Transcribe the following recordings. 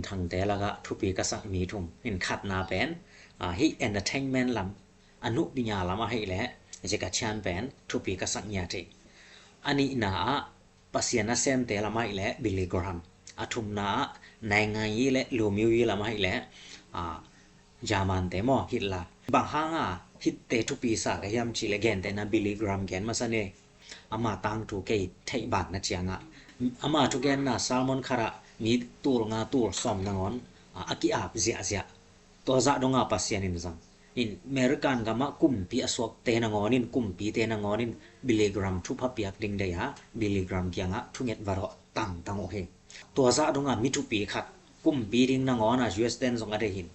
ทางแต่ละกะทุปีกะสักมีทุมนินขัดนาเป็นhi entertainment ลำอนุปิญญาลำให้แหละจะกะชานเป็นทุปีกะสักญาติอันนี้นาปัสยานะเซมแต่ละไม่แหละบิลลิกรัมอทุมนาในไงและลูมิวละไม่แหละยามันแต่หมอฮิตละบางห้างฮิตเตทุปีสากะยามจิเลแกนแต่นะบิลลิกรัมแกนมาซะเนอามาตังทุเกไทบากนะเจียงอามาทุแกนนะซาลมอนคาระมีตูลงาตูลซอมนางอนอากิอาบเสียตัวซะดงาปัสยานินซังin American gama kumpi aswak te na ngonin kumpi te na ngonin milligram thu phapiak ding dei ha milligram kyanga thunget varo tang o he to za donga mi thu pi khat kumpi ding na ngona US den zonga de hin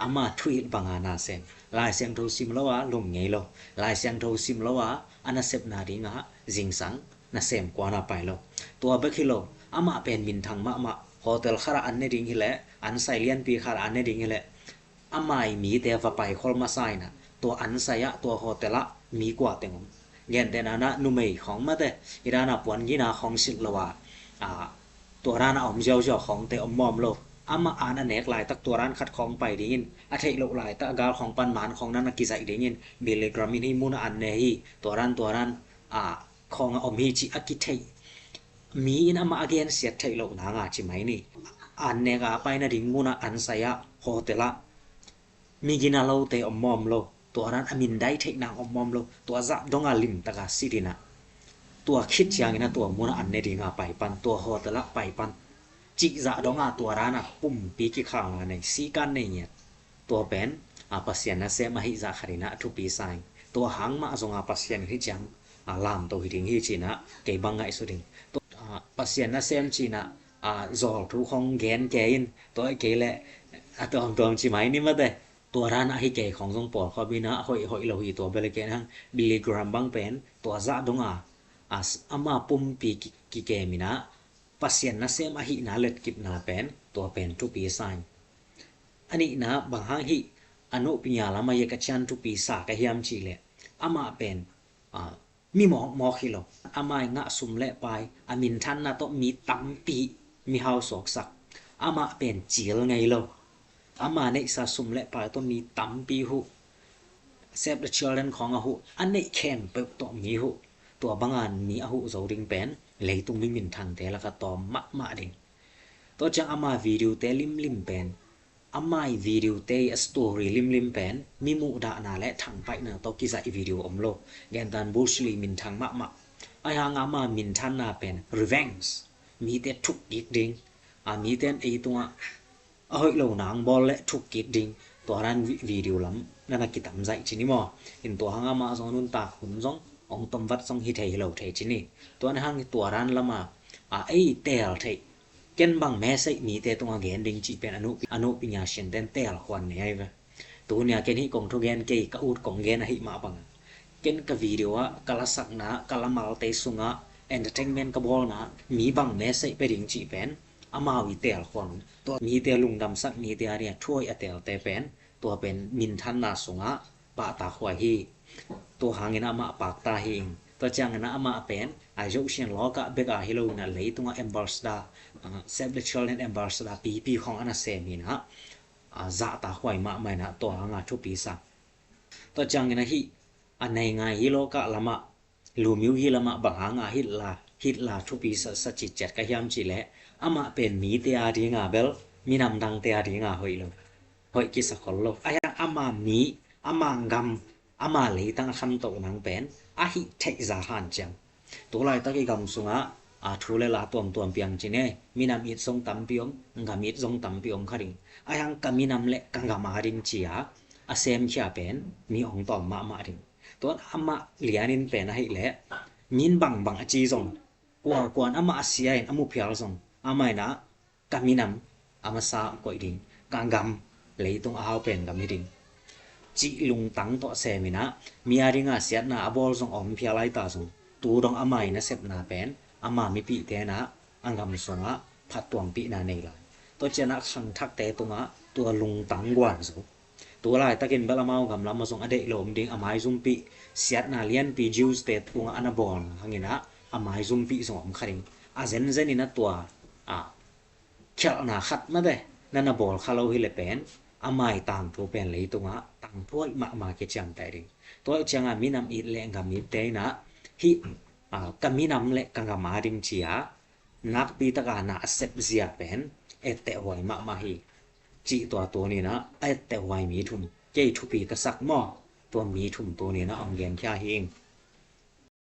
ama thui bangana sen lai sem tho sim lawa lum ngei lo lai sem tho sim lawa ana sep na ding ha jingsang na sem kwa na pai lo to ba khilo ama pen min thang ma hotel khara an ne ding hi le an sailian pi khara an ne ding hi leอามายมีแต่ว่าไปคอลมาไซนะตัวอันไซะตัวโฮเทลมีกว่าแต่งเงี้ยแต่นั้นนุเมยของมาแต่อีรานะปวนยีนาของสิลว่าตัวร้านอมเจ้าของแต่อมอมโลอามาอ่านอันเนกหลายตักตัวร้านคัดของไปได้ยินอาเทโลหลายตักกาลของปันหมานของนั้นกิจได้ยินบิลลิกรัมมินมุนอันเนฮีตัวร้านของอมฮีจิอากิเทมีอินอามาอเกนเสียเทโลนางาจิไหมนี่อันเนกไปนะดิมุนอันไซะโฮเทลมีกินาโลเตอมอมโลตัวนั้นอมินได้เทนางอมอมโลตัวจะดงาลิมตะกาสิดินะตัวคิดอย่างนะตัวมุนอันเนดิงาไปปันตัวโฮตละไปปันจิจะดงาตัวร้านปุ่มปีกิข้างในสีกันในเนี่ยตัวเป็นปัสยานะเซมาหิจะขรินะทุปีไซตัวหางมาจงปัสยานะที่จังลามตัวหิดิงหิจินะเกบังไงสุดิงตัวปัสยานะเซมจีนะจอลทุของแกนแกอินตัวเกแหละตัวจิไหมนี่มาแต่ตัวร้านอาฮิเกของทรงปอดขบินะหอยโลหิตัวเบลเกนังบิลลิกรัมบังเป็นตัวจะดงอามาปุ่มปีกิเกมินะปัสยานะเซมอาหินาเล็ดกิบนาเป็นตัวเป็นทุปีไซอันนี้นะบางห้างหิอนุปิญญาละมายกชันทุปีสากะยามจีเลอามาเป็นมีหมอคิโลอามายงะสุมและไปอามินทันนะต้องมีตัมปีมีเฮาสอกสักอามาเป็นจีลไงโลอามาในสะสมและปลายต้องมีตัมปีหูเซฟเดอะชิลเดรนของหูอันนี้แข็งไปต้องมีหูตัวบางอันมีหูโซดิงเป็นเลยต้องมีมินทางแต่ละก็ต่อมะดิงตัวจังอามาวิดีโอเตลิมเป็นอามาวิดีโอเตสตอรี่ลิมเป็นมีมุดานาและทางไปนะตัวกิจวิดีโออมโลแกนตันบูชลีมินทางมะไอหางอามามินทันนาเป็นรีเวนจ์มีแต่ทุกดิกดิงมีแต่ไอตัวเอาให้เราหนังบอลและทุกกิดดิงตัวร้านวิดีโอล้ำนั่นกิตามใจชินี่มั้งเห็นตัวหางมาสองนุ่นตาหุ่นสององตมวัดสองฮิตให้เราเทชินี่ตัวนั้นหางตัวร้านละมาไอเตลเทเก็นบางแม่ใส่มีแต่ตัวเกนดิงจีเป็นอนุปิญญาเช่นเต้นเตลควันเนี่ยไงตัวเนี่ยเกนที่กงทุกเกนเกยกอุดกงเกนให้มาบังเกนกับวิดีโอกาลสักนะกาลมาลเตสุงะเอนเตอร์เทนเมนต์กับบอลนะมีบางแม่ใส่ไปดิงจีเป็นอามาวิเตลควันตัวมีเตลุงดำสักมีเตเรียช่วยเตลเตเป็นตัวเป็นมินทันนาสงะปะตาขวายฮีตัวหางเงินอามาปากตาเฮงตัวจังเงินอามาเป็นไอโจเชียนล้อกะเบกาฮิโลนะเลยตัวเอมบาสดาเซฟเดชิลเลนเอมบาสดาปีของอนาเซมีนะจะตาขวายมาไม่นะตัวหางทุปีสักตัวจังเงินฮีอันในไงฮิโลกะละมาลูมิวฮิละมาบางหางฮิตลาทุปีสัจจิตจัดกะยามจิและอามาเป็นมีเตอาดีงาเบลมีนำดังเตอาดีงาหอยโลหอยกิสกอลโลอายังอามามีอามังกัมอามาเลยตั้งคำตกนังเป็นอาหิเทจาหันจังตัวลายตะกี้กำสุงะทุเรลาตัวเปียงจีเน่มีนำอิดทรงตัมปิอมกามิดทรงตัมปิอมขริงอายังกามีนำเละกังกามาดิงจีอาเซมเชียเป็นมีองตอมมาดิงตัวอามาเลียนินเป็นให้เละมินบังจีทรงกวนอามาเสียอามุเพียลทรงอาไม่นะกามีนำอามาซาก่อยดิงกังกำเลยตรงอาเป็นกามิดิงจีลุงตังต่อเซมินะมีอาริงาเสียนะอบอลทรงอมเพียไลตาทรงตูดองอาไม่นะเสพนาเป็นอามามีปีเตนะอังกำทรงผัดตวงปีนาเนล่ะตัวเจนะขังทักเตตรงตัวลุงตังกวนสูตัวลายตะกินเบลาเมากำลำมาทรงอเดลมดิงอาไม่ซุมปีเสียนาเลียนปีจิวสเตตตัวอนาบอลหังนะอาไม่ซุมปีทรงอมขริงอาเซนนี่นะตัวเขียวหนาขัดมาเด้น nana bol khalau hi le pen amai tang to pen le tunga tang phoi ma ke cham tai ri to changa minam i le ngam mi te na hi kaminam le kanga ma ring chia nak pi ta ka na accept zia pen ette hoi ma hi chi to ni na ette hoi mi thum ke thu pi ka sak mo to mi thum to ni na ang gen kya hi